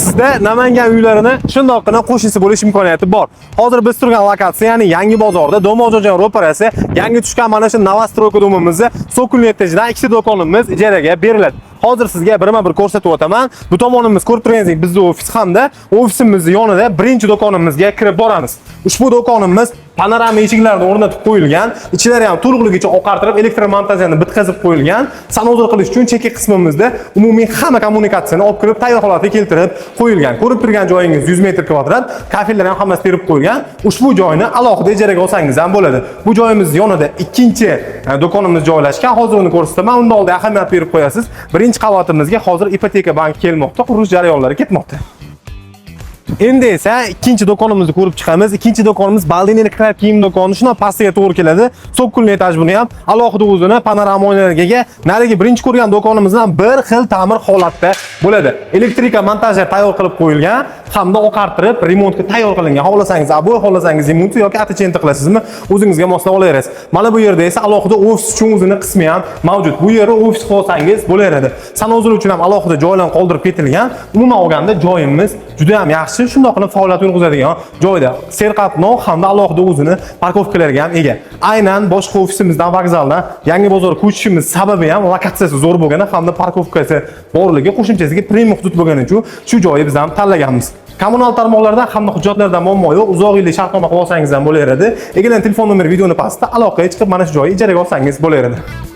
sizda Namangan uylarini shundoqqina qo'shnisi bo'lish imkoniyati bor. Hozir biz turgan lokatsiya, ya'ni Yangi bozorda, Do'mojojon ro'parasi, yangi tushgan mana shu Novostroyka domimizda Sokolli etajidan ikkita do'konimiz ijaraga beriladi. Hozir sizga birma-bir ko'rsatib o'taman. Bu tomonimiz ko'rib turganingizdek, bizning ofis hamda ofisimizning yonida birinchi do'konimizga kirib boramiz. Ushbu do'konimiz panorama eshiklarni o'rnatib qo'yilgan, ichlari ham to'liqligicha oqartirib, elektr montajini bitkazib qo'yilgan. Sanozor qilish uchun chekka qismimizda umumiy hamma kommunikatsiyani olib kirib, tayyor holatga keltirib qo'yilgan. Ko'rib turgan joyingiz 100 metr kvadrat, kafellar ham hammasi berib qo'yilgan. Ushbu joyni alohida ijaraga olsangiz ham bo'ladi. Bu joyimizning yonida ikkinchi do'konimiz joylashgan. Hozir uni ko'rsataman. Unda oldin ahamiyat berib qo'yasiz. Birinchi qavatimizga hozir ipoteka banki kelmoqda, qurilish jarayonlari ketmoqda. Endi esa ikkinchi do'konimizni ko'rib chiqamiz. Ikkinchi do'konimiz Baldini kiyim do'koni, shuna pastiga to'g'ri keladi. Sokolli etaj buni ham alohida o'zini panorama oynalarga ega. Narigi birinchi ko'rgan do'konimizdan bir xil ta'mir holatda bo'ladi. Elektrika montajlar tayyor qilib qo'yilgan hamda oqartirib remontga tayyor qilingan. Xohlasangiz aboy, xohlasangiz remontni yoki atachenta qilasizmi, o'zingizga moslab olaverasiz. Mana bu yerda esa alohida ofis uchun o'zini qismi ham mavjud. Bu yerni ofis qilsangiz bo'laveradi. Sanozor uchun ham alohida joylar qoldirib ketilgan. Umuman olganda joyimiz juda ham yaxshi. Shundoqqina faoliyat yurg'izadigan joyda. Serqatnov hamda alohida o'zini parkovkalarga ham ega. Aynan boshqa ofisimizdan, vokzaldan Yangi bozor ko'chishimiz sababi ham lokatsiyasi zo'r bo'lgani hamda parkovkasi borligi, qo'shimchasiga premium hudud bo'lgani uchun shu joyni biz ham tanlaganmiz. Kommunal tarmoqlardan hamda hujjatlardan muammo yo'q. Uzoq yillik shartnoma qilib olsangiz ham bo'laveradi. Egalarning telefon nomeri videoni pastda, aloqaga chiqib mana shu joyni ijaraga olsangiz bo'laveradi.